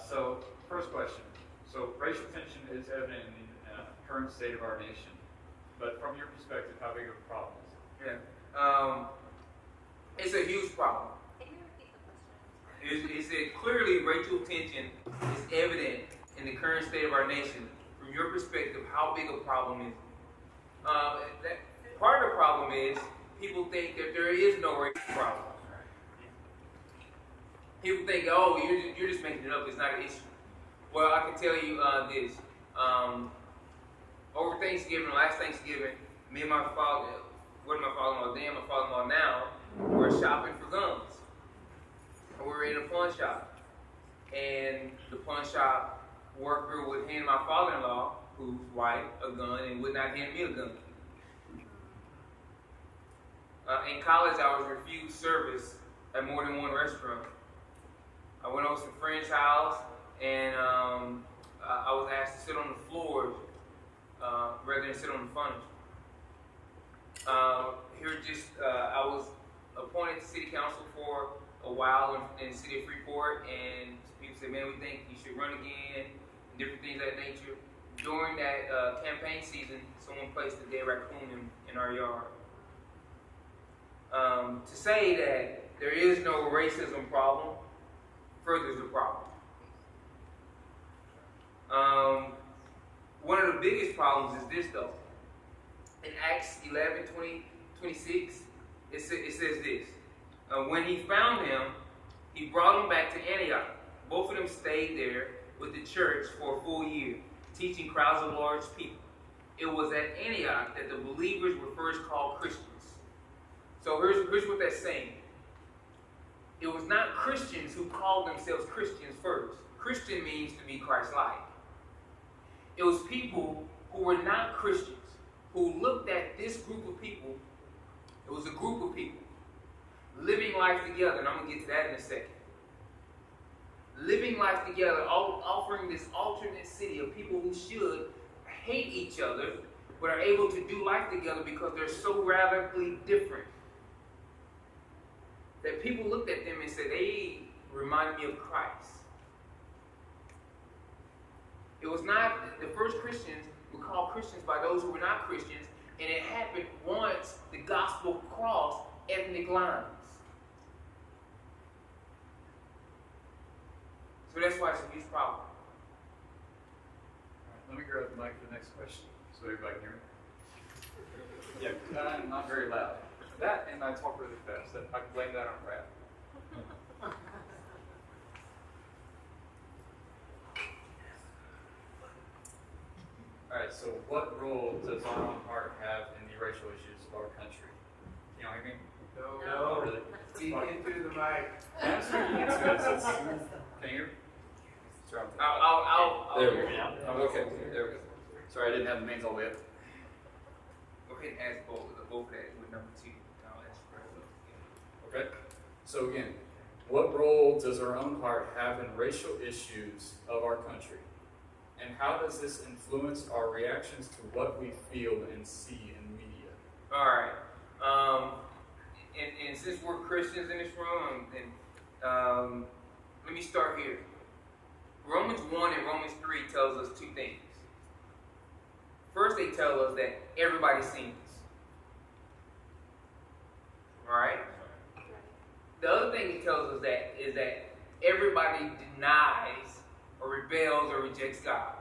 So, first question. So, racial tension is evident in the current state of our nation. But from your perspective, how big of a problem is it? Yeah. It's a huge problem. Can you repeat the question? It's that clearly racial tension is evident in the current state of our nation. From your perspective, how big a problem is it? Part of the problem is people think that there is no racial problem. People think, oh, you're just making it up. It's not an issue. Well, I can tell you this. Over Thanksgiving, last Thanksgiving, me and my father, my father-in-law now, were shopping for guns. We were in a pawn shop. And the pawn shop worker would hand my father-in-law, who's white, a gun and would not hand me a gun. In college, I was refused service at more than one restaurant. I went over to a friend's house, and I was asked to sit on the floor rather than sit on the furniture. I was appointed to city council for a while in the city of Freeport, and people said, man, we think you should run again, and different things of that nature. During that campaign season, someone placed a dead raccoon in our yard. To say that there is no racism problem furthers the problem. One of the biggest problems is this, though. In Acts 11:26, it says this. When he found him, he brought him back to Antioch. Both of them stayed there with the church for a full year, teaching crowds of large people. It was at Antioch that the believers were first called Christians. So here's what that's saying. It was not Christians who called themselves Christians first. Christian means to be Christ-like. It was people who were not Christians, who looked at this group of people. It was a group of people living life together, and I'm going to get to that in a second. Living life together, offering this alternate city of people who should hate each other, but are able to do life together because they're so radically different. That people looked at them and said, they remind me of Christ. It was not, the first Christians were called Christians by those who were not Christians, and it happened once the gospel crossed ethnic lines. So that's why it's a huge problem. All right, let me grab the mic for the next question so everybody can hear me. Yeah, I'm not very loud. That and I talk really fast. I can blame that on rap. Alright, so what role does our own heart have in the racial issues of our country? You know what I mean? No. Oh, really? Speak into the mic. I'm speaking into it. Can you hear me? Sorry, I'll there we go. Oh, okay, there we go. Sorry, I didn't have the mains all the way up. Go ahead and ask both of that with number 2. I'll ask for it. Okay. So again, what role does our own heart have in racial issues of our country? And how does this influence our reactions to what we feel and see in media? All right. And since we're Christians in this room, let me start here. Romans 1 and Romans 3 tells us 2 things. First, they tell us that everybody sins. All right? The other thing it tells us is that everybody denies or rebels or rejects God.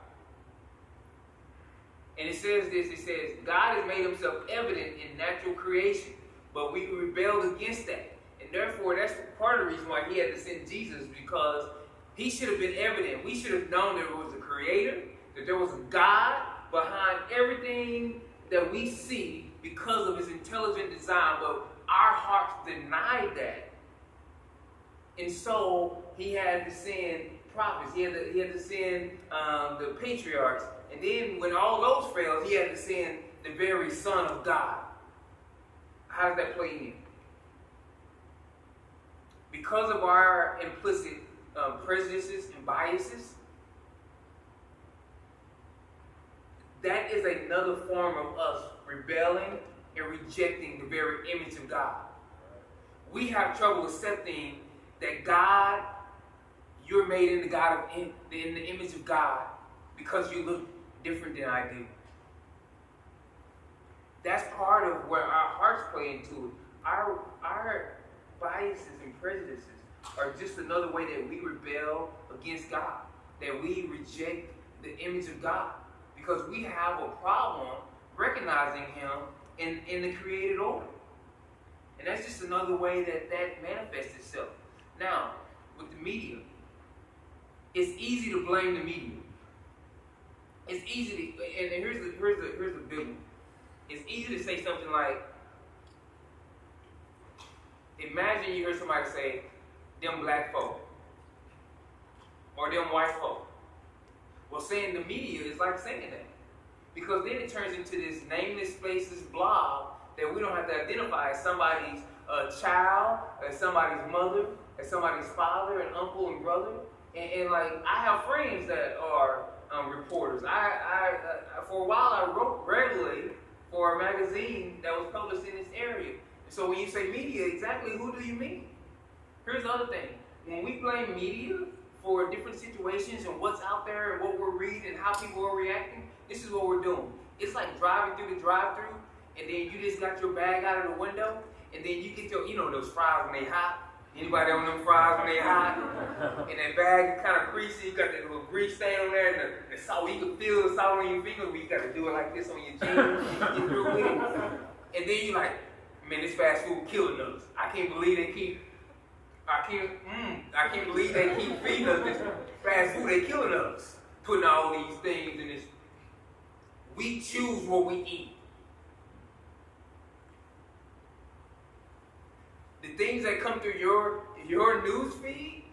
And it says this, it says, God has made himself evident in natural creation, but we rebelled against that. And therefore, that's part of the reason why he had to send Jesus, because he should have been evident. We should have known there was a creator, that there was a God behind everything that we see because of his intelligent design, but our hearts denied that. And so he had to send prophets, he had to send the patriarchs, and then when all those failed, he had to send the very Son of God. How does that play in? Because of our implicit prejudices and biases, that is another form of us rebelling and rejecting the very image of God. We have trouble accepting that God you're made in the image of God because you look different than I do. That's part of where our hearts play into it. Our biases and prejudices are just another way that we rebel against God, that we reject the image of God, because we have a problem recognizing Him in the created order. And that's just another way that manifests itself. Now, with the media, it's easy to blame the media. It's easy to, and here's the big one. It's easy to say something like, imagine you hear somebody say, them black folk, or them white folk. Well, saying the media is like saying that. Because then it turns into this nameless, faceless blob that we don't have to identify as somebody's child, as somebody's mother, as somebody's father and uncle and brother. And like, I have friends that are reporters. I for a while I wrote regularly for a magazine that was published in this area. So when you say media, exactly who do you mean? Here's the other thing. When we blame media for different situations and what's out there and what we're reading and how people are reacting, this is what we're doing. It's like driving through the drive-thru, and then you just got your bag out of the window, and then you get your, those fries when they hot. Anybody on them fries when they hot? And that bag is kind of greasy. You got that little grease stain on there, and the salt. You can feel the salt on your fingers, but you got to do it like this on your jeans. Get through with it. And then you like, man, this fast food killing us. I can't believe they keep feeding us this fast food. They killing us, putting all these things in this. We choose what we eat. The things that come through your news feed,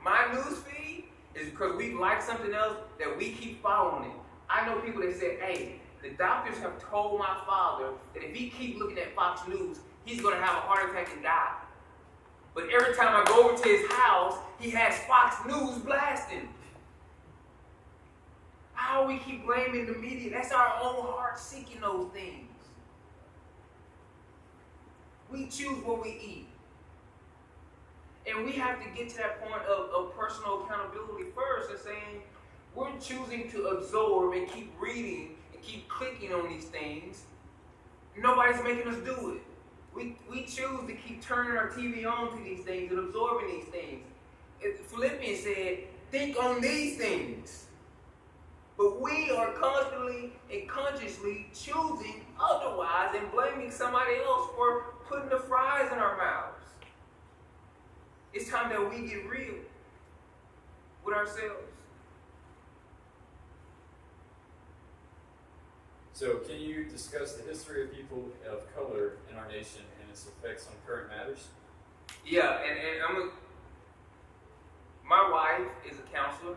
my news feed, is because we like something else that we keep following it. I know people that said, hey, the doctors have told my father that if he keeps looking at Fox News, he's going to have a heart attack and die. But every time I go over to his house, he has Fox News blasting. How we keep blaming the media? That's our own heart seeking those things. We choose what we eat. And we have to get to that point of personal accountability first and saying, we're choosing to absorb and keep reading and keep clicking on these things. Nobody's making us do it. We choose to keep turning our TV on to these things and absorbing these things. Philippians said, think on these things. But we are constantly and consciously choosing otherwise and blaming somebody else for putting the fries in our mouths. It's time that we get real with ourselves. So can you discuss the history of people of color in our nation and its effects on current matters? Yeah, and my wife is a counselor.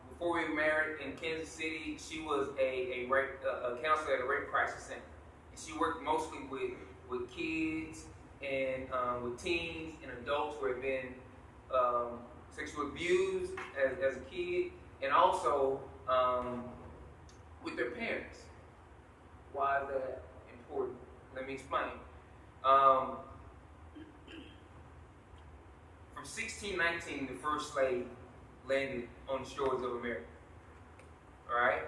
Before we were married in Kansas City, she was a counselor at a rape crisis center. And she worked mostly with kids and with teens and adults who had been sexually abused as a kid, and also with their parents. Why is that important? Let me explain. From 1619, the first slave landed on the shores of America. All right?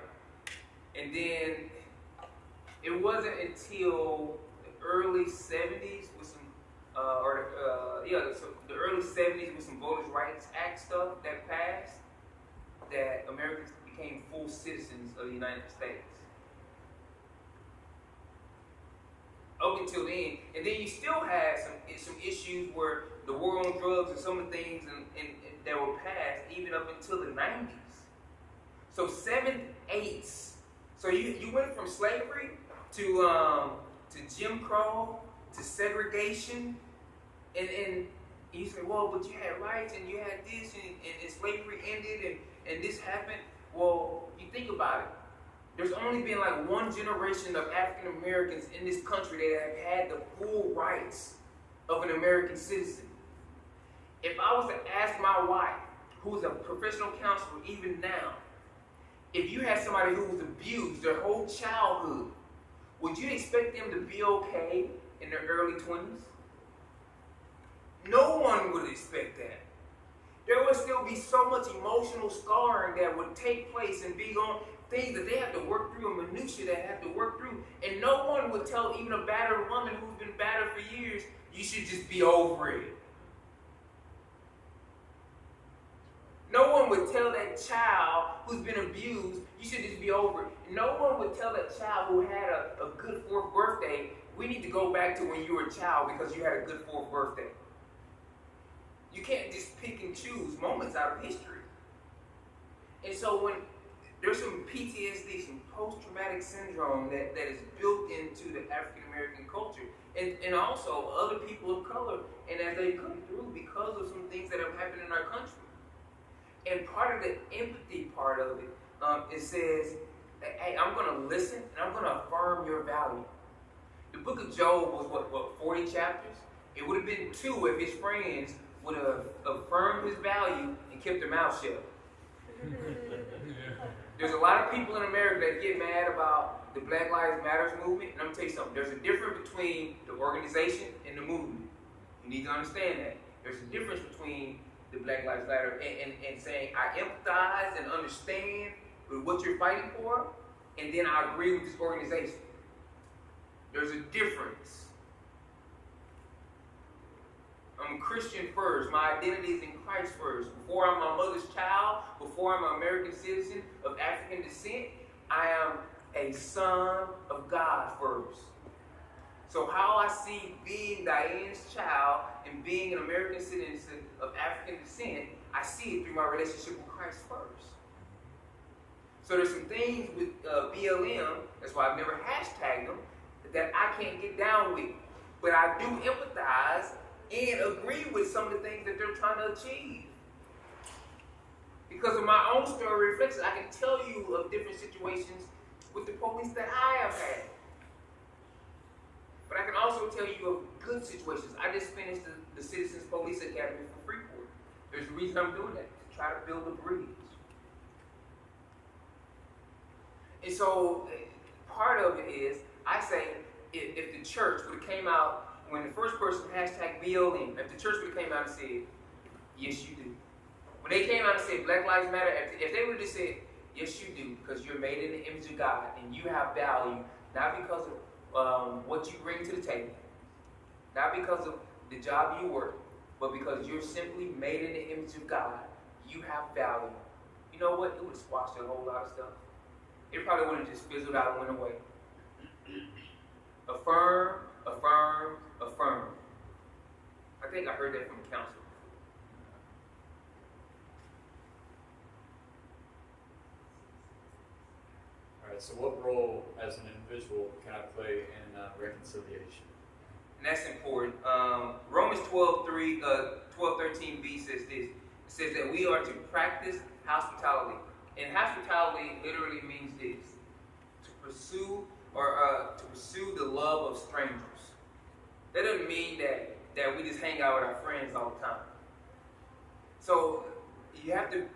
And then it wasn't until the early 70s with some, the early 70s with some Voters' Rights Act stuff that passed, that Americans became full citizens of the United States. Up until then, and then you still had some issues where the war on drugs and some of the things that were passed even up until the 90s. So 7/8. So you went from slavery to Jim Crow to segregation, and you say, well, but you had rights and you had this and slavery ended and this happened. Well, you think about it. There's only been like one generation of African Americans in this country that have had the full rights of an American citizen. If I was to ask my wife, who's a professional counselor even now, if you had somebody who was abused their whole childhood, would you expect them to be okay in their early 20s? No one would expect that. there would still be so much emotional scarring that would take place and be on things that they have to work through and minutiae that have to work through. And no one would tell even a battered woman who's been battered for years, you should just be over it. No one would tell that child who's been abused, you should just be over it. No one would tell that child who had a good 4th birthday, we need to go back to when you were a child because you had a good 4th birthday. You can't just pick and choose moments out of history. And so when there's some PTSD, some post-traumatic syndrome that is built into the African-American culture, and also other people of color, and as they come through because of some things that have happened in our country. And part of the empathy part of it, it says, hey, I'm going to listen and I'm going to affirm your value. The book of Job was, what 40 chapters? It would have been 2 if his friends would have affirmed his value and kept their mouth shut. There's a lot of people in America that get mad about the Black Lives Matter movement, and I'm going to tell you something. There's a difference between the organization and the movement. You need to understand that. There's a difference between the Black Lives Matter and saying, I empathize and understand with what you're fighting for, and then I agree with this organization. There's a difference. I'm a Christian first. My identity is in Christ first. Before I'm my mother's child, before I'm an American citizen of African descent, I am a son of God first. So how I see being Diane's child and being an American citizen of African descent, I see it through my relationship with Christ first. So there's some things with BLM, that's why I've never hashtagged them, that I can't get down with. But I do empathize and agree with some of the things that they're trying to achieve. Because of my own story reflection, I can tell you of different situations with the police that I have had. But I can also tell you of good situations. I just finished the Citizens Police Academy for Freeport. There's a reason I'm doing that, to try to build a bridge. And so part of it is, I say, if the church would have came out, when the first person hashtag BLM, if the church would have came out and said, yes you do. When they came out and said Black Lives Matter, if they would have just said, yes you do, because you're made in the image of God and you have value, not because of what you bring to the table, not because of the job you work, but because you're simply made in the image of God, you have value. You know what? It would have squashed a whole lot of stuff. It probably would have just fizzled out and went away. Affirm, affirm, affirm. I think I heard that from a counselor. All right, so what role as an individual can I play in reconciliation? And that's important. Romans 12:13b says this. It says that we are to practice hospitality. And hospitality literally means this: to pursue the love of strangers. That doesn't mean that we just hang out with our friends all the time. So you have to,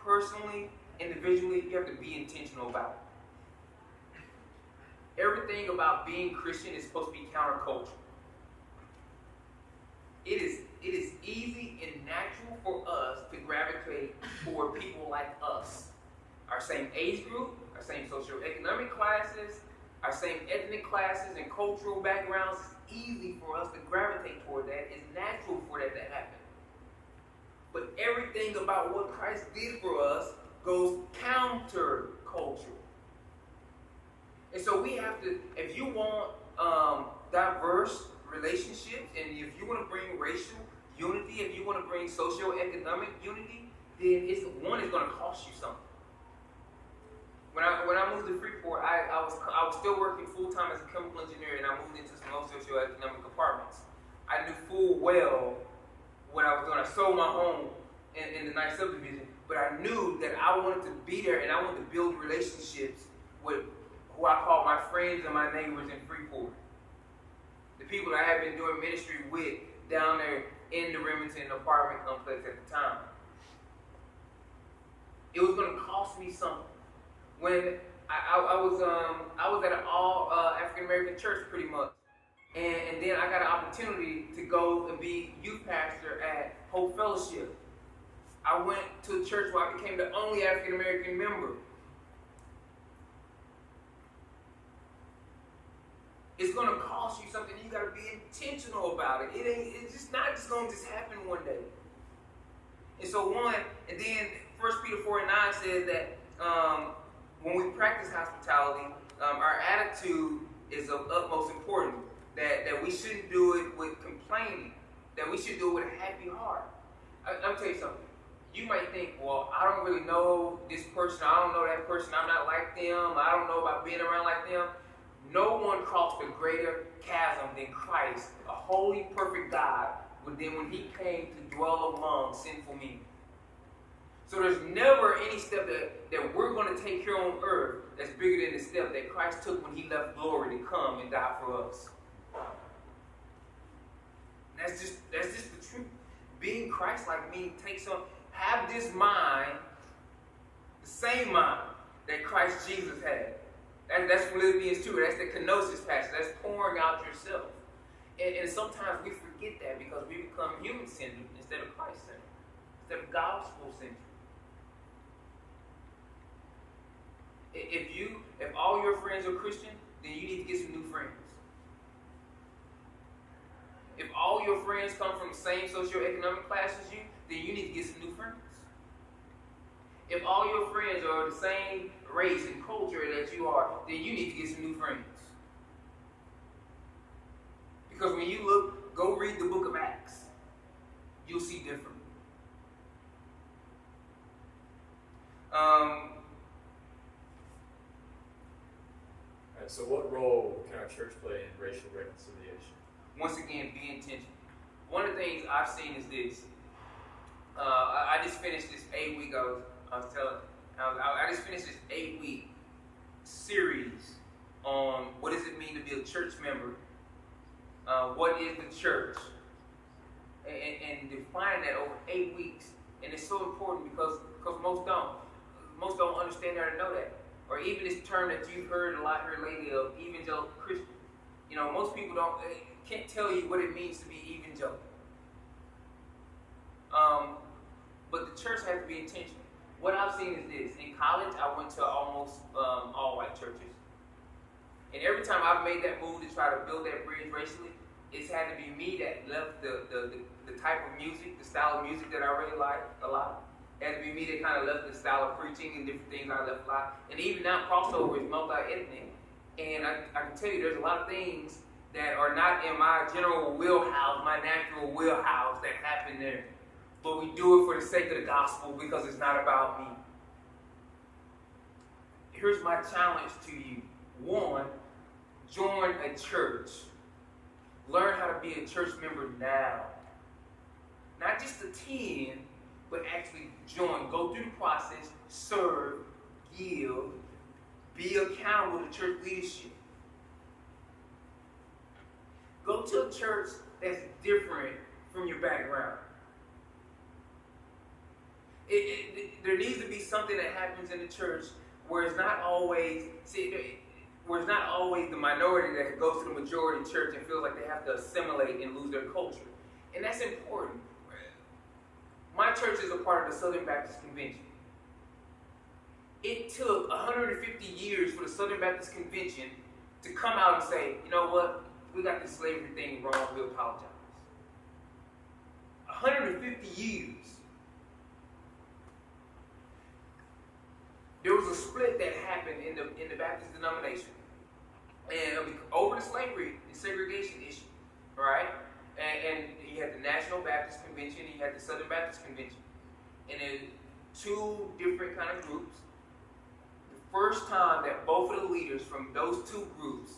personally, individually, you have to be intentional about it. Everything about being Christian is supposed to be countercultural. It is easy and natural for us to gravitate toward people like us. Our same age group, our same socioeconomic classes, our same ethnic classes and cultural backgrounds. It's easy for us to gravitate toward that. It's natural for that to happen. But everything about what Christ did for us goes countercultural. And so we have to, if you want diverse relationships, and if you want to bring racial unity, if you want to bring socioeconomic unity, then it's going to cost you something. When I moved to Freeport, I was still working full time as a chemical engineer, and I moved into some low socioeconomic apartments. I knew full well what I was doing. I sold my home in the nice subdivision, but I knew that I wanted to be there, and I wanted to build relationships with who I call my friends and my neighbors in Freeport. The people that I had been doing ministry with down there in the Remington apartment complex at the time. It was going to cost me something. When I was at an all African American church pretty much, And then I got an opportunity to go and be youth pastor at Hope Fellowship. I went to a church where I became the only African American member. It's going to cost you something. You got to be intentional about it. It's just not just going to just happen one day. And so and then 1 Peter 4:9 says that when we practice hospitality, our attitude is of utmost importance. That we shouldn't do it with complaining. That we should do it with a happy heart. I'll tell you something. You might think, well, I don't really know this person. I don't know that person. I'm not like them. I don't know about being around like them. No one crossed a greater chasm than Christ, a holy, perfect God, than when he came to dwell among sinful men. So there's never any step that we're going to take here on earth that's bigger than the step that Christ took when he left glory to come and die for us. That's just the truth. Being Christ-like means have this mind, the same mind that Christ Jesus had. That's Philippians 2. That's the kenosis passage. That's pouring out yourself. And sometimes we forget that because we become human-centered instead of Christ-centered, instead of gospel-centered. If all your friends are Christian, then you need to get some new friends. If all your friends come from the same socioeconomic class as you, then you need to get some new friends. If all your friends are the same race and culture that you are, then you need to get some new friends. Because when you go read the book of Acts, you'll see different. So what role can our church play in racial reconciliation? Once again, be intentional. One of the things I've seen is this. I just finished this 8-week. I just finished this 8-week series on what does it mean to be a church member. What is the church? And defining that over 8 weeks. And it's so important because most don't. Most don't understand or know that. Or even this term that you've heard a lot here lately of evangelical Christian. You know, most people can't tell you what it means to be evangelical. But the church has to be intentional. What I've seen is this. In college, I went to almost all white churches. And every time I've made that move to try to build that bridge racially, it's had to be me that left the type of music, the style of music that I really like a lot. It had to be me that kind of left the style of preaching and different things I left a lot. And even now, crossover is multi-ethnic. And I can tell you there's a lot of things that are not in my general wheelhouse, my natural wheelhouse that happen there. But we do it for the sake of the gospel because it's not about me. Here's my challenge to you. 1, join a church. Learn how to be a church member now. Not just attend, but actually join. Go through the process, serve, give, be accountable to church leadership. Go to a church that's different from your background. There needs to be something that happens in the church where it's not always the minority that goes to the majority church and feels like they have to assimilate and lose their culture. And that's important. My church is a part of the Southern Baptist Convention. It took 150 years for the Southern Baptist Convention to come out and say, you know what, we got this slavery thing wrong, we apologize. 150 years. There was a split that happened in the Baptist denomination, and over the slavery and segregation issue, right? And you had the National Baptist Convention, and you had the Southern Baptist Convention, and then 2 different kind of groups. The first time that both of the leaders from those 2 groups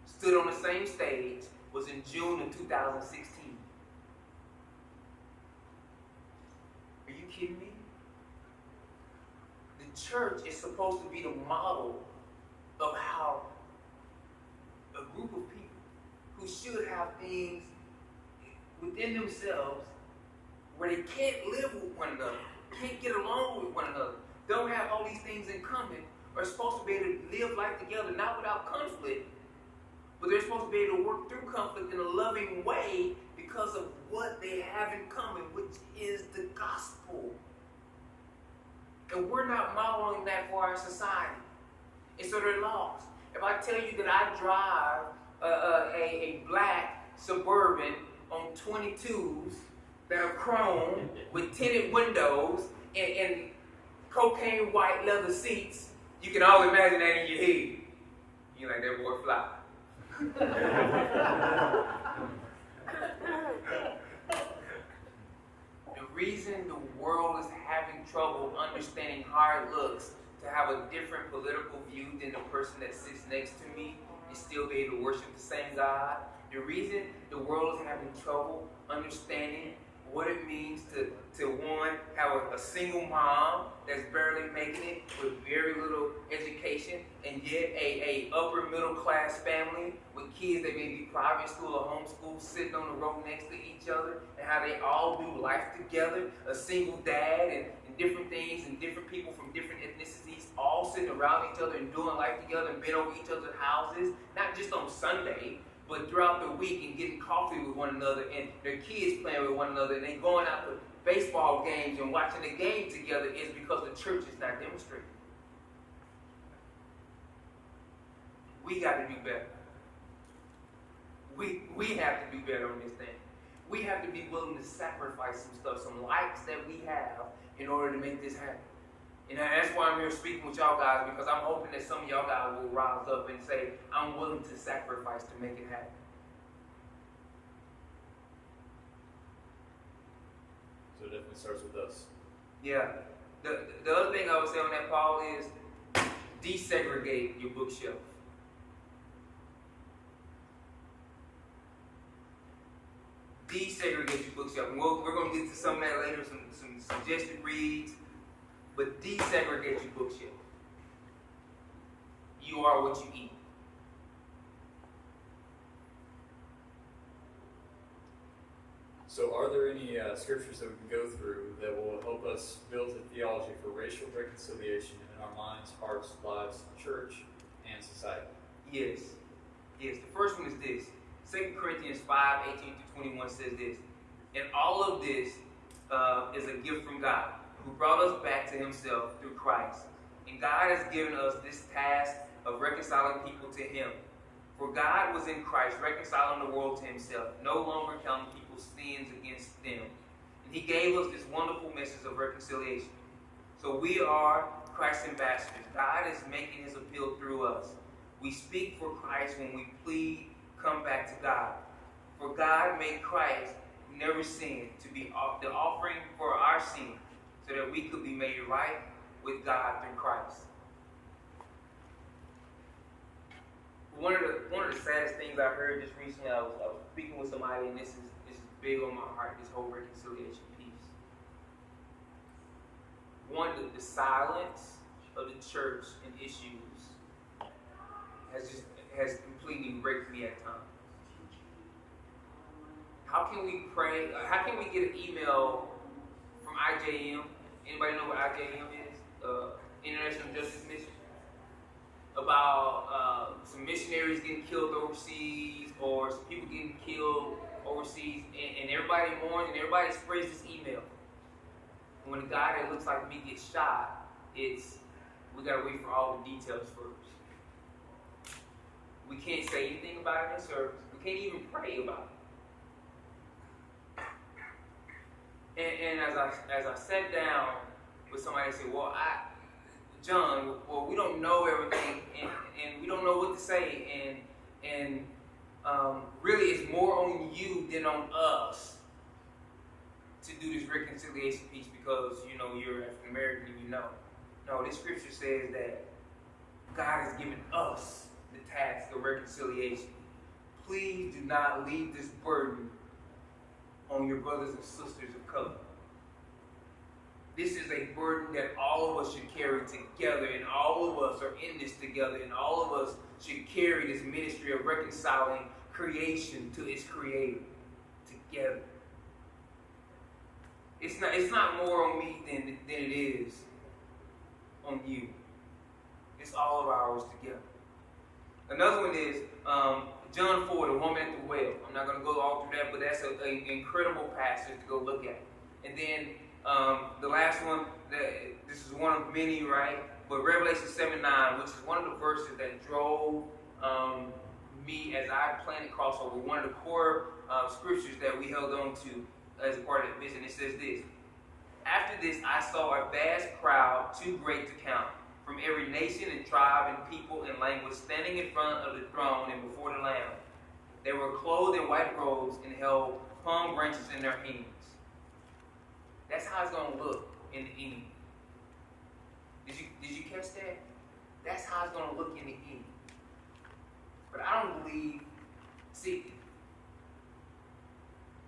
stood on the same stage was in June of 2016. Are you kidding me? The church is supposed to be the model of how a group of people who should have things within themselves where they can't live with one another, can't get along with one another, don't have all these things in common, are supposed to be able to live life together, not without conflict, But they're supposed to be able to work through conflict in a loving way because of what they have in common, which is the gospel. And we're not modeling that for our society. And so they're lost. If I tell you that I drive a black Suburban on 22s that are chrome with tinted windows and cocaine white leather seats, you can all imagine that in your head. You're like, that boy fly. The reason the world is having trouble understanding how it looks to have a different political view than the person that sits next to me and still be able to worship the same God. The reason the world is having trouble understanding what it means to one, have a single mom that's barely making it with very little education, and yet a upper middle class family with kids that may be private school or homeschool sitting on the row next to each other, and how they all do life together, a single dad and different things, and different people from different ethnicities all sitting around each other and doing life together and been over each other's houses, not just on Sunday, but throughout the week, and getting coffee with one another, and their kids playing with one another, and they going out to baseball games and watching the game together, is because the church is not demonstrating. We got to do better. We have to do better on this thing. We have to be willing to sacrifice some stuff, some likes that we have, in order to make this happen. And that's why I'm here speaking with y'all guys, because I'm hoping that some of y'all guys will rise up and say, I'm willing to sacrifice to make it happen. So it definitely starts with us. Yeah. The other thing I would say on that, Paul, is desegregate your bookshelf. Desegregate your bookshelf. And we're going to get to some of that later, some suggested reads. But desegregate your bookshelf. You are what you eat. So are there any scriptures that we can go through that will help us build a theology for racial reconciliation in our minds, hearts, lives, church, and society? Yes. The first one is this. 2 Corinthians 5:18-21 says this. And all of this is a gift from God, who brought us back to himself through Christ. And God has given us this task of reconciling people to him. For God was in Christ, reconciling the world to himself, no longer counting people's sins against them. And he gave us this wonderful message of reconciliation. So we are Christ's ambassadors. God is making his appeal through us. We speak for Christ when we plead, come back to God. For God made Christ, who never sinned, to be the offering for our sin, so that we could be made right with God through Christ. One of the saddest things I heard just recently, I was speaking with somebody, and this is big on my heart, this whole reconciliation piece. One, the silence of the church in issues has completely wrecked me at times. How can we pray? How can we get an email from IJM? Anybody know what IJM is? International Justice Mission. About some missionaries getting killed overseas, or some people getting killed overseas, and everybody mourns, and everybody spreads this email. And when a guy that looks like me gets shot, we gotta wait for all the details first. We can't say anything about it in service. We can't even pray about it. And as I sat down with somebody and said, well, John, we don't know everything, and we don't know what to say, and really it's more on you than on us to do this reconciliation piece, because you're African American and No, this scripture says that God has given us the task of reconciliation. Please do not leave this burden on your brothers and sisters of color. This is a burden that all of us should carry together, and all of us are in this together, and all of us should carry this ministry of reconciling creation to its creator together. It's not more on me than it is on you. It's all of ours together. Another one is John 4, the woman at the well. I'm not going to go all through that, but that's an incredible passage to go look at. And then the last one, this is one of many, right? But Revelation 7:9, which is one of the verses that drove me as I planted crossover, one of the core scriptures that we held on to as a part of that vision. It says this: after this, I saw a vast crowd, too great to count, from every nation and tribe and people and language, standing in front of the throne and before the Lamb. They were clothed in white robes and held palm branches in their hands. That's how it's going to look in the end. Did you catch that? That's how it's going to look in the end. But I don't believe, see,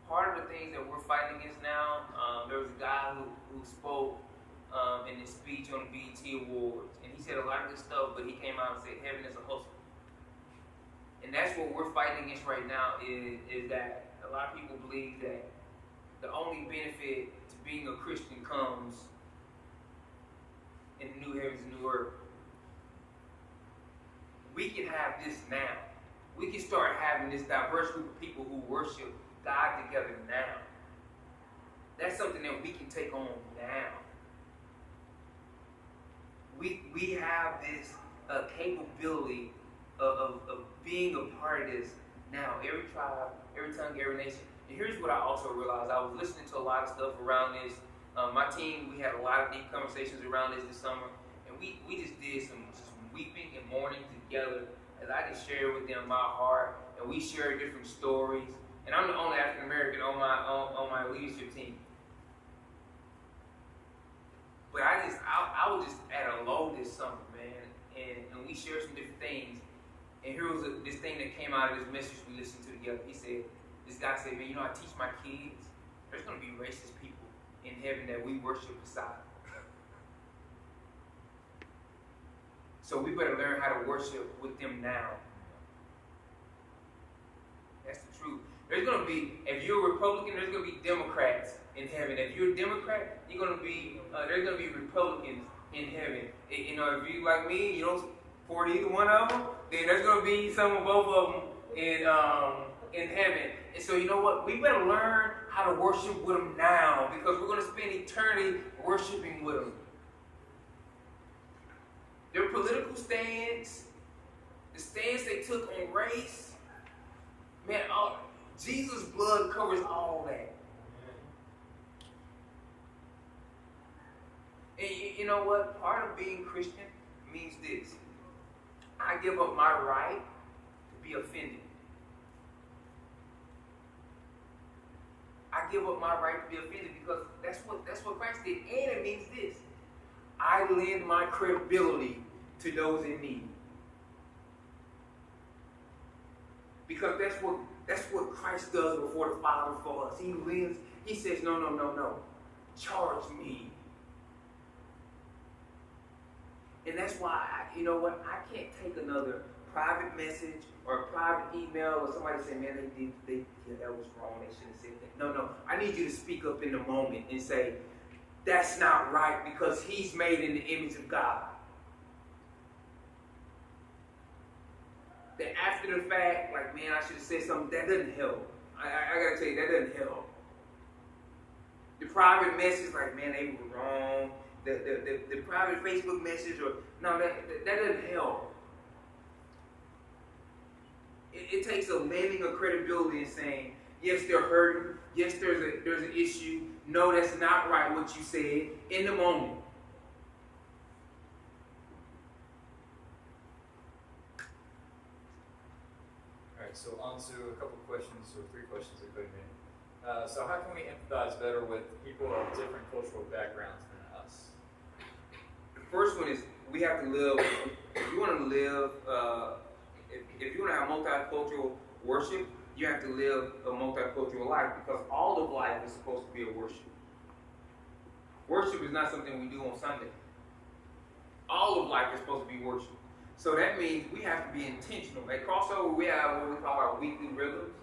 part of the things that we're fighting against now, there was a guy who spoke in his speech on the BET Awards, and he said a lot of good stuff, but he came out and said heaven is a hustle. And that's what we're fighting against right now, is that a lot of people believe that the only benefit to being a Christian comes in the new heavens and new earth. We can have this now. We can start having this diverse group of people who worship God together now. That's something that we can take on now. We have this capability of being a part of this now. Every tribe, every tongue, every nation. And here's what I also realized. I was listening to a lot of stuff around this. My team, we had a lot of deep conversations around this summer. And we just did some weeping and mourning together as I just shared with them my heart. And we shared different stories. And I'm the only African American on my leadership team. But I was just at a low this summer, man. And we shared some different things. And here was this thing that came out of this message we listened to together. This guy said, man, I teach my kids, there's going to be racist people in heaven that we worship beside. So we better learn how to worship with them now. That's the truth. There's going to be, if you're a Republican, there's going to be Democrats in heaven. If you're a Democrat, there's going to be Republicans in heaven. If you like me, support either one of them, then there's going to be some of both of them in heaven. And so you know what? We better learn how to worship with them now, because we're going to spend eternity worshiping with them. Their political stance, the stance they took on race, man, Jesus' blood covers all that. And you know what? Part of being Christian means this. I give up my right to be offended. I give up my right to be offended because that's what Christ did. And it means this. I lend my credibility to those in need. Because that's what Christ does before the Father for us. He says, no. Charge me. And that's why, I can't take another private message or a private email or somebody say, man, that was wrong. They shouldn't have said that. No. I need you to speak up in the moment and say, that's not right, because he's made in the image of God. That after the fact, like, man, I should have said something, that doesn't help. I gotta tell you, that doesn't help. The private message, like, man, they were wrong. The private Facebook message, that doesn't help. It takes a landing of credibility and saying, yes, they're hurting. Yes, there's an issue. No, that's not right what you said in the moment. All right, so on to a couple questions, or 3 questions that put in. So how can we empathize better with people of different cultural backgrounds than us? The first one is we have to live. If you want to live, if you want to have multicultural worship, you have to live a multicultural life, because all of life is supposed to be a worship. Worship is not something we do on Sunday. All of life is supposed to be worship. So that means we have to be intentional. At Crossover, we have what we call our weekly rhythms.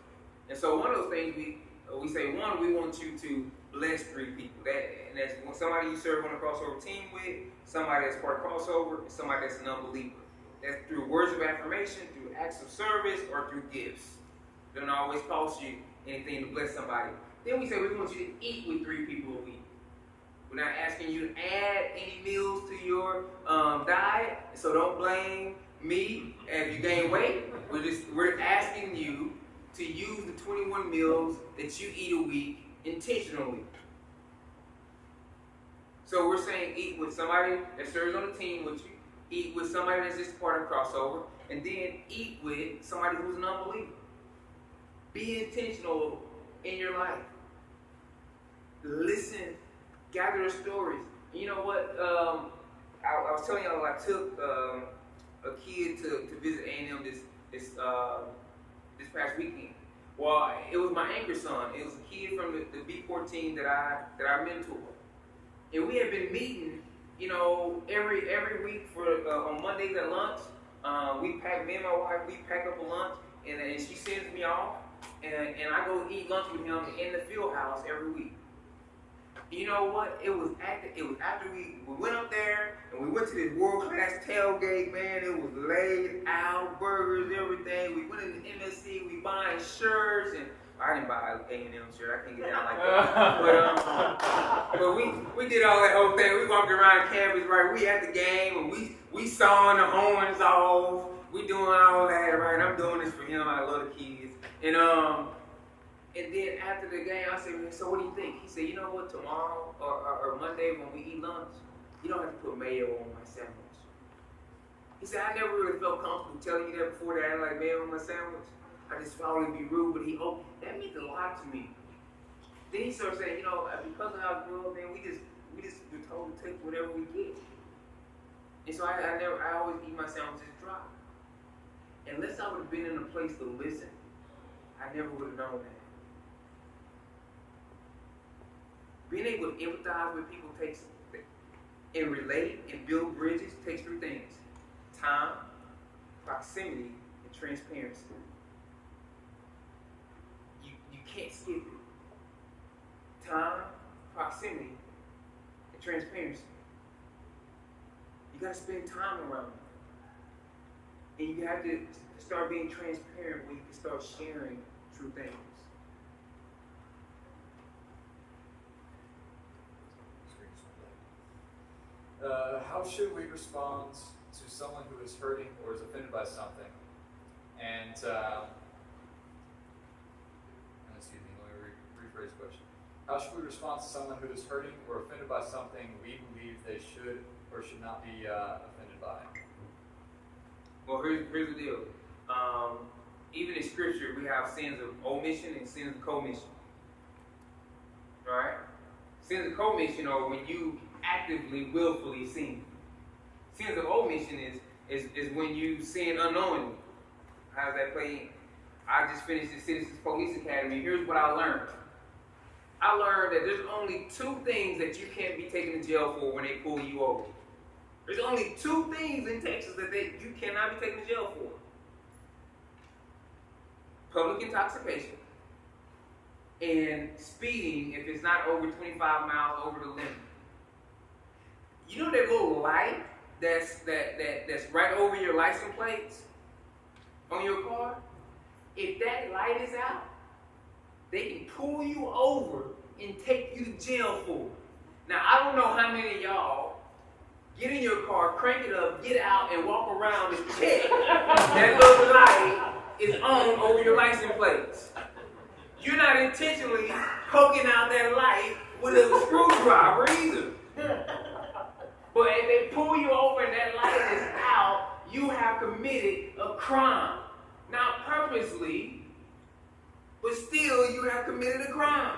And so one of those things we say, one, we want you to bless 3 people. And that's somebody you serve on a Crossover team with, somebody that's part of Crossover, and somebody that's an unbeliever. That's through words of affirmation, through acts of service, or through gifts. It doesn't always cost you anything to bless somebody. Then we say we want you to eat with 3 people a week. We're not asking you to add any meals to your diet, so don't blame me if you gain weight. We're asking you to use the 21 meals that you eat a week intentionally. So we're saying eat with somebody that serves on the team with you, eat with somebody that's just part of crossover, and then eat with somebody who's an unbeliever. Be intentional in your life. Listen, gather the stories. You know what? I was telling y'all I took a kid to visit A&M this past weekend. Well, it was my anchor son. It was a kid from the B14 that I mentor. And we have been meeting, you know, every week for on Mondays at lunch. Me and my wife, we pack up a lunch, and she sends me off, and I go eat lunch with him in the field house every week. You know what? It was after we went up there and we went to this world-class tailgate, man. It was laid out, burgers, everything. We went in the MSC, we buying shirts, and I didn't buy an A&M shirt. I can't get down like that. But we did all that whole thing. We walked around campus, right? We at the game, and we sawing the horns off. We doing all that, right? I'm doing this for him. I love the kids. And then after the game, I said, so what do you think? He said, you know what, tomorrow or Monday when we eat lunch, you don't have to put mayo on my sandwich. He said, I never really felt comfortable telling you that before, that I had like mayo on my sandwich. I just thought it'd be rude, but that meant a lot to me. Then he started saying, you know, because of how I grew up, man, we just were told to take whatever we get. And so I always eat my sandwiches dry. Unless I would have been in a place to listen, I never would have known that. Being able to empathize with people and relate and build bridges takes 3 things: time, proximity, and transparency. You can't skip it. Time, proximity, and transparency. You got to spend time around them. And you have to start being transparent where you can start sharing true things. How should we respond to someone who is hurting or is offended by something? And excuse me, let me rephrase the question. How should we respond to someone who is hurting or offended by something we believe they should or should not be offended by? Well, here's the deal. Even in Scripture, we have sins of omission and sins of commission. Right? Sins of commission are when you actively, willfully sin. Sins of omission is when you sin unknowingly. How does that play in? I just finished the Citizens Police Academy. Here's what I learned. I learned that there's only 2 things that you can't be taken to jail for when they pull you over. There's only 2 things in Texas that you cannot be taken to jail for. Public intoxication and speeding if it's not over 25 miles over the limit. You know that little light that's right over your license plates on your car? If that light is out, they can pull you over and take you to jail for it. Now, I don't know how many of y'all get in your car, crank it up, get out, and walk around and check that little light is on over your license plates. You're not intentionally poking out that light with a screwdriver either. But if they pull you over and that light is out, you have committed a crime. Not purposely, but still you have committed a crime.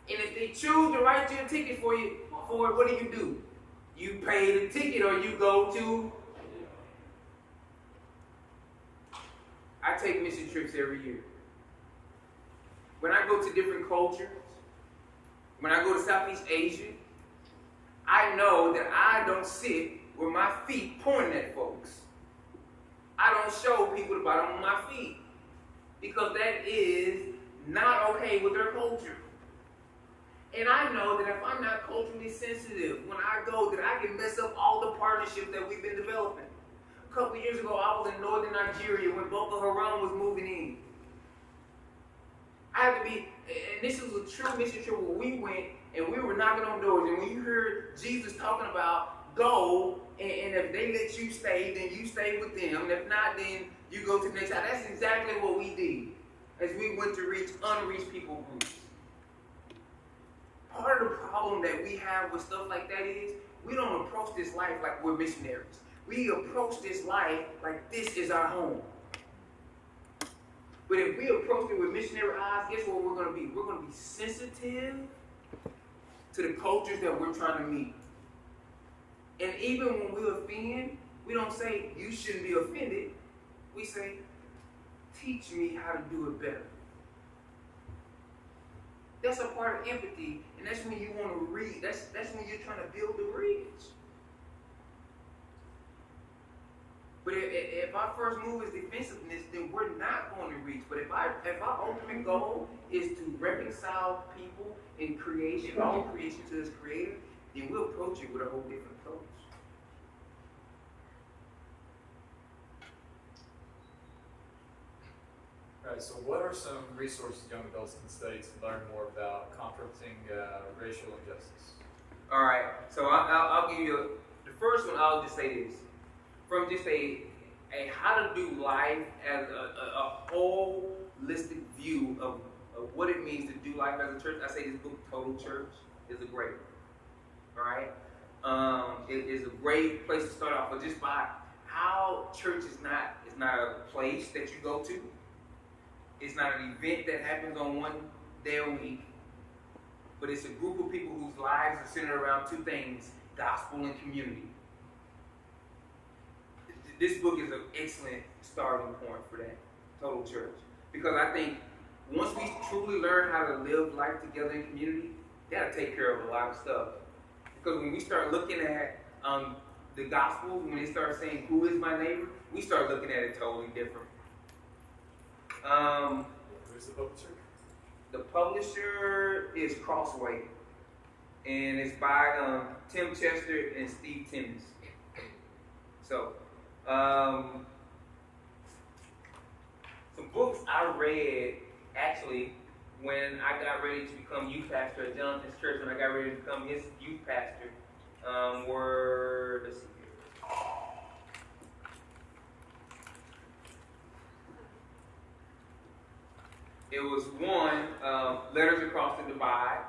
And if they choose to write you a ticket for it, what do? You pay the ticket or you go to... I take mission trips every year. When I go to different cultures, when I go to Southeast Asia, I know that I don't sit with my feet pointing at folks. I don't show people the bottom of my feet because that is not okay with their culture. And I know that if I'm not culturally sensitive, when I go, that I can mess up all the partnerships that we've been developing. couple years ago, I was in northern Nigeria when Boko Haram was moving in. I had to be, and this was a true mission trip where we went and we were knocking on doors. And when you heard Jesus talking about go, and if they let you stay, then you stay with them. And if not, then you go to the next house. That's exactly what we did as we went to reach unreached people groups. Part of the problem that we have with stuff like that is we don't approach this life like we're missionaries. We approach this life like this is our home. But if we approach it with missionary eyes, guess what we're going to be? We're going to be sensitive to the cultures that we're trying to meet. And even when we offend, we don't say, you shouldn't be offended. We say, teach me how to do it better. That's a part of empathy, and that's when you want to read. That's when you're trying to build the bridge. But if our first move is defensiveness, then we're not going to reach. But if our ultimate goal is to reconcile people in creation, all creation to its creator, then we'll approach it with a whole different approach. All right, so what are some resources young adults can study to learn more about confronting racial injustice? All right, so I'll give you the first one. I'll just say this. From just a how to do life as a holistic view of what it means to do life as a church, I say this book, Total Church, is a great one. All right? It is a great place to start off, but just by how church is not a place that you go to. It's not an event that happens on one day a week, but it's a group of people whose lives are centered around two things: gospel and community. This book is an excellent starting point for that, Total Church. Because I think once we truly learn how to live life together in community, that'll take care of a lot of stuff. Because when we start looking at the gospel, when they start saying, who is my neighbor, we start looking at it totally different. Who's the publisher? The publisher is Crossway. And it's by Tim Chester and Steve Timmons. So, some books I read actually when I got ready to become youth pastor at Johnathon's church, when I got ready to become his youth pastor, were, let's see here. It was one, Letters Across the Divide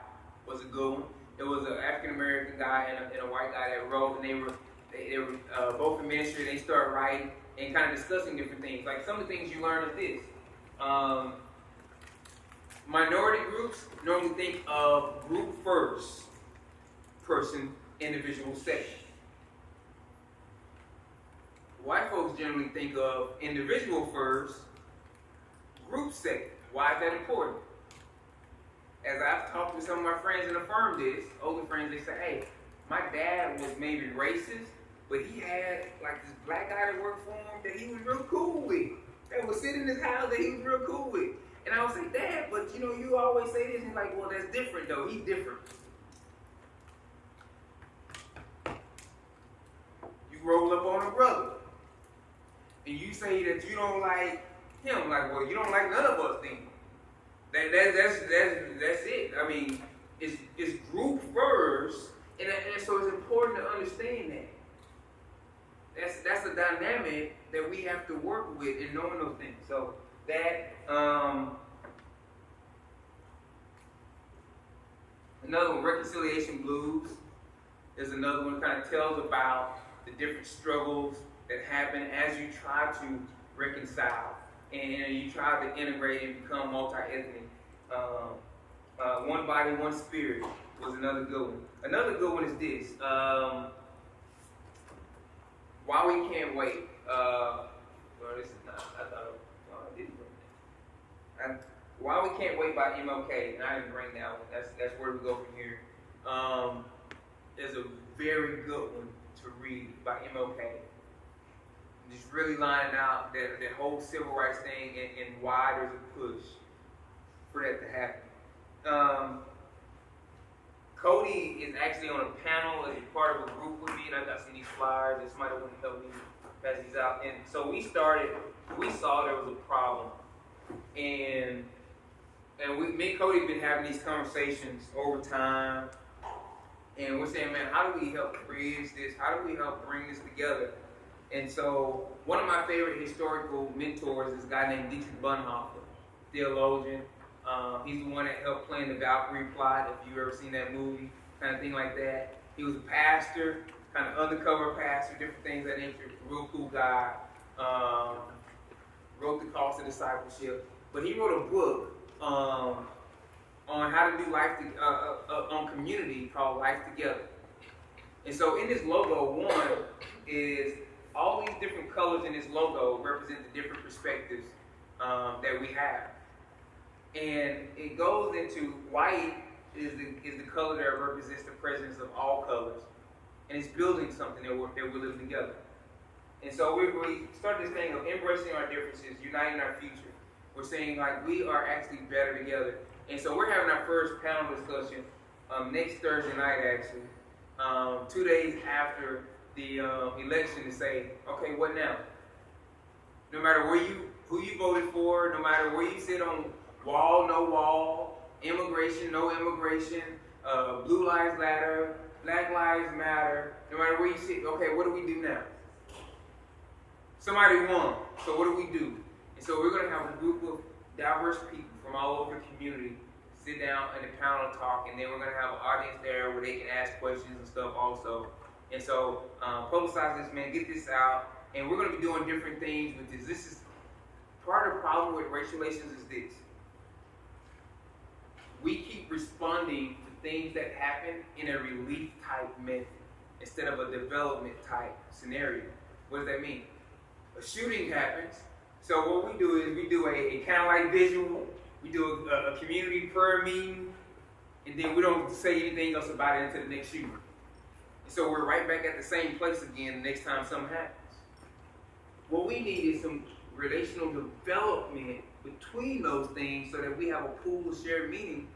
was a good one. It was an African American guy and a white guy that wrote, and they were both in ministry. They started writing and kind of discussing different things. Like some of the things you learn is this. Minority groups normally think of group first, person, individual second. White folks generally think of individual first, group second. Why is that important? As I've talked with some of my friends and affirmed this, older friends, they say, hey, my dad was maybe racist, but he had like this black guy that worked for him that he was real cool with. That would sit in his house that he was real cool with. And I would say, Dad, but you know, you always say this. And he's like, well, that's different though. He's different. You roll up on a brother. And you say that you don't like him. Like, well, you don't like none of us then. That's it. I mean, it's group first. And so it's important to understand that. That's a dynamic that we have to work with in knowing those things. So that another one, Reconciliation Blues, is another one that kind of tells about the different struggles that happen as you try to reconcile and you try to integrate and become multi-ethnic. One Body, One Spirit was another good one. Another good one is this. Why We Can't Wait. Well, this is not. I thought I didn't bring that. Why We Can't Wait by MLK, and I didn't bring that one. That's where we go from here. Is a very good one to read by MLK. Just really lining out that whole civil rights thing and why there's a push for that to happen. Cody is actually on a panel as a part of a group with me, and I got some of these flyers. This might have helped me pass these out. And so we saw there was a problem. And me and Cody have been having these conversations over time. And we're saying, man, how do we help bridge this? How do we help bring this together? And so one of my favorite historical mentors is a guy named Dietrich Bonhoeffer, theologian. He's the one that helped plan the Valkyrie plot, if you've ever seen that movie, kind of thing like that. He was a pastor, kind of undercover pastor, different things of that nature. Real cool guy. Wrote The Cost of Discipleship. But he wrote a book on how to do life on community called Life Together. And so in this logo, one is all these different colors in this logo represent the different perspectives that we have. And it goes into white is the color that represents the presence of all colors. And it's building something that we're living together. And so we started this thing of embracing our differences, uniting our future. We're saying like we are actually better together. And so we're having our first panel discussion next Thursday night actually, 2 days after the election to say, okay, what now? No matter who you voted for, no matter where you sit on wall, no wall, immigration, no immigration, Blue Lives Matter, Black Lives Matter, no matter where you sit, okay, what do we do now? Somebody won, so what do we do? And so we're going to have a group of diverse people from all over the community sit down in a panel talk, and then we're going to have an audience there where they can ask questions and stuff also. And so publicize this, man, get this out, and we're going to be doing different things with this. This is part of the problem with racial relations is this. We keep responding to things that happen in a relief type method instead of a development type scenario. What does that mean? A shooting happens. So what we do is we do a kind of like visual. We do a community prayer meeting, and then we don't say anything else about it until the next shooting. And so we're right back at the same place again the next time something happens. What we need is some relational development between those things so that we have a pool of shared meaning,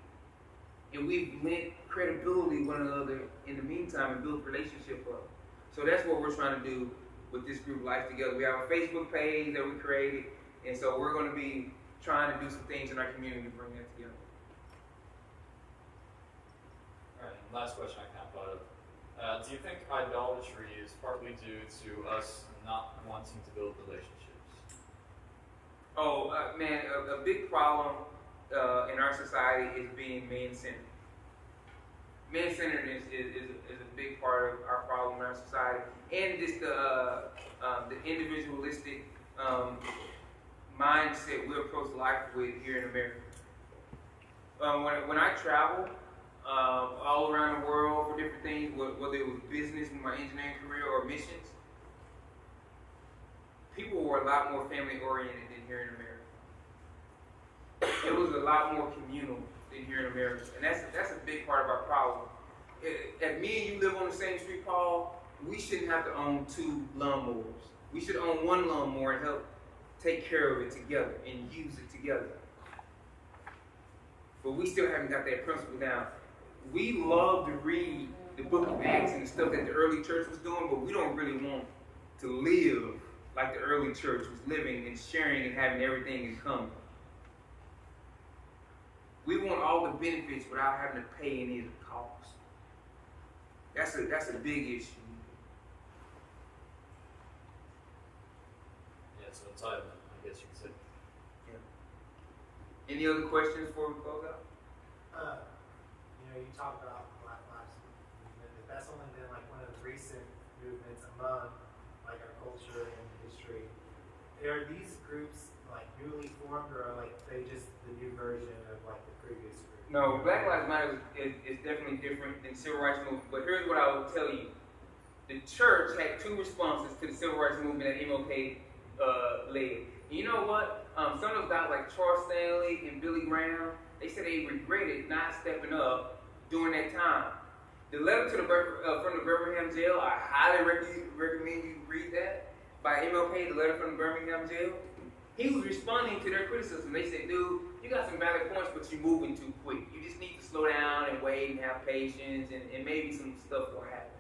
and we've lent credibility to one another in the meantime and built relationship up. So that's what we're trying to do with this group Life Together. We have a Facebook page that we created, and so we're going to be trying to do some things in our community to bring that together. All right, and last question I kind of thought of. Do you think idolatry is partly due to us not wanting to build relationships? Oh, man, a big problem in our society is being man-centered. Man-centered is a big part of our problem in our society. And just the individualistic mindset we approach life with here in America. When I travel all around the world for different things, whether it was business in my engineering career or missions, people were a lot more family oriented than here in America. It was a lot more communal than here in America, and that's a big part of our problem. If me and you live on the same street, Paul, we shouldn't have to own 2 lawnmowers. We should own 1 lawnmower and help take care of it together and use it together. But we still haven't got that principle down. We love to read the book of Acts and the stuff that the early church was doing, but we don't really want to live like the early church was living and sharing and having everything in common. We want all the benefits without having to pay any of the cost. That's a big issue. Yeah, so entitlement, I guess you could say. Yeah. Any other questions before we close out? You talk about Black Lives Movement, but that's only been like one of the recent movements among like our culture and history. Are these groups like newly formed, or are like they just the new version of like the previous group? No, Black Lives Matter is definitely different than Civil Rights Movement. But here's what I will tell you: the church had 2 responses to the Civil Rights Movement that MLK led. And you know what? Some of those guys like Charles Stanley and Billy Graham, they said they regretted not stepping up during that time. The letter to from the Birmingham jail, I highly recommend you read that, by MLK, the letter from the Birmingham jail. He was responding to their criticism. They said, dude, you got some valid points, but you're moving too quick. You just need to slow down and wait and have patience, and maybe some stuff will happen.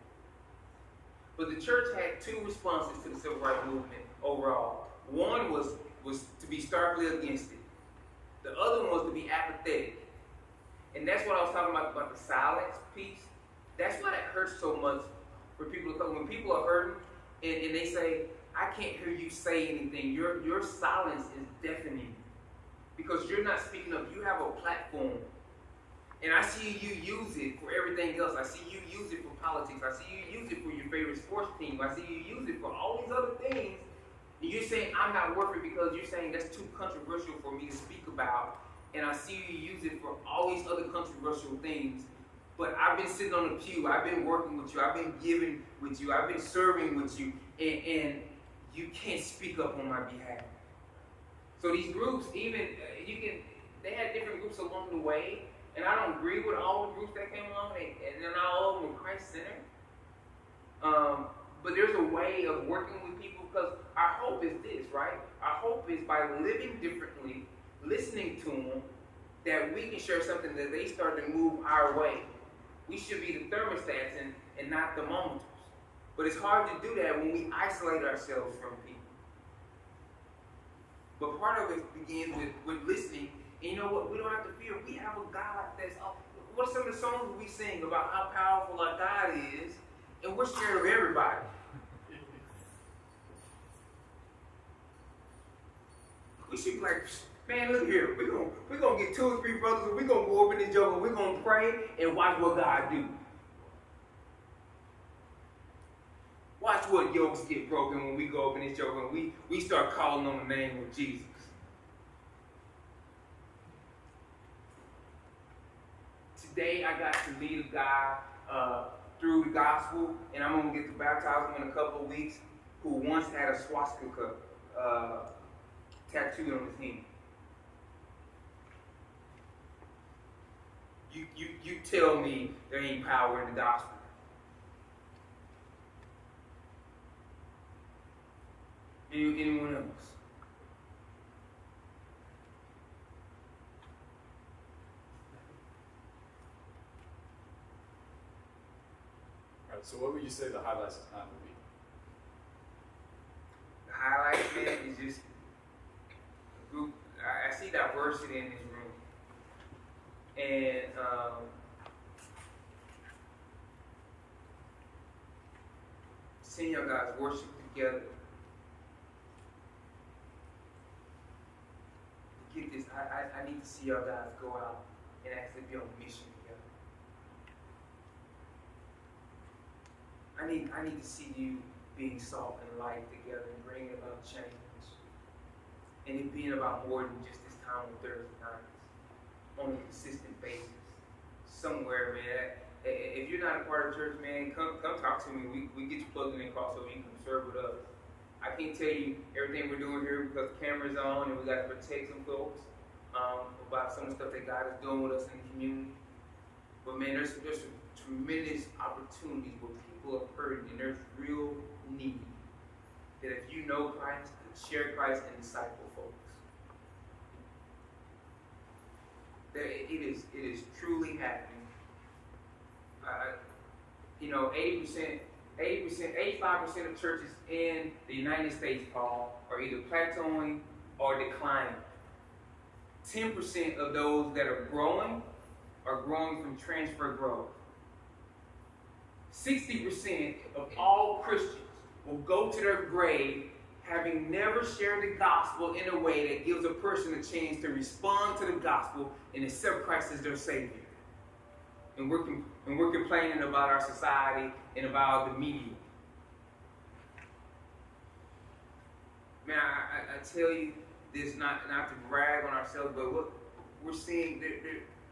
But the church had two responses to the civil rights movement overall. One was to be starkly against it. The other one was to be apathetic. And that's what I was talking about the silence piece. That's why that hurts so much for people, because when people are hurting and they say, I can't hear you say anything, your silence is deafening. Because you're not speaking up. You have a platform. And I see you use it for everything else. I see you use it for politics. I see you use it for your favorite sports team. I see you use it for all these other things. And you're saying, I'm not worth it because you're saying that's too controversial for me to speak about. And I see you use it for all these other controversial things. But I've been sitting on the pew. I've been working with you. I've been giving with you. I've been serving with you. And you can't speak up on my behalf. So these groups, even, they had different groups along the way. And I don't agree with all the groups that came along. And they're not all of them Christ-centered. But there's a way of working with people, because our hope is this, right? Our hope is by living differently, listening to them, that we can share something that they start to move our way. We should be the thermostats and not thermometers. But it's hard to do that when we isolate ourselves from people. But part of it begins with listening. And you know what? We don't have to fear. We have a God that's up. What are some of the songs we sing about how powerful our God is? And we're scared of everybody. We should be like, man, look here. We're gonna get 2 or 3 brothers, and we're gonna go over in this jungle, we're gonna pray and watch what God do. Watch what yokes get broken when we go up in this jungle and we start calling on the name of Jesus. Today I got to meet a guy through the gospel, and I'm going to get to baptize him in a couple of weeks, who once had a swastika tattooed on his hand. You tell me there ain't power in the gospel. Anyone else? So what would you say the highlights of time would be? The highlights, man, is just a group. I see diversity in this room. And seeing your guys worship together. Get this, I need to see your guys go out and actually be on mission together. I need to see you being salt and light together and bringing about change. And it being about more than just this time on Thursday nights, on a consistent basis. Somewhere, man. If you're not a part of church, man, come talk to me. We get you plugged in and crossover. You can serve with us. I can't tell you everything we're doing here because the camera's on and we got to protect some folks about some of the stuff that God is doing with us in the community. But man, there's some tremendous opportunities where people are hurting and there's real need. That if you know Christ, share Christ and disciple folks. That it is truly happening. 85% of churches in the United States, Paul, are either plateauing or declining. 10% of those that are growing from transfer growth. 60% of all Christians will go to their grave having never shared the gospel in a way that gives a person a chance to respond to the gospel and accept Christ as their Savior. And we're complaining about our society and about the media. Man, I tell you this not to brag on ourselves, but look, we're seeing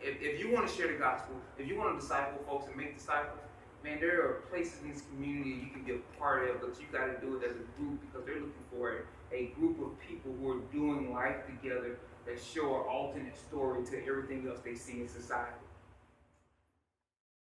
if you want to share the gospel, if you want to disciple folks and make disciples, man, there are places in this community you can be a part of, but you got to do it as a group because they're looking for a group of people who are doing life together that show an alternate story to everything else they see in society.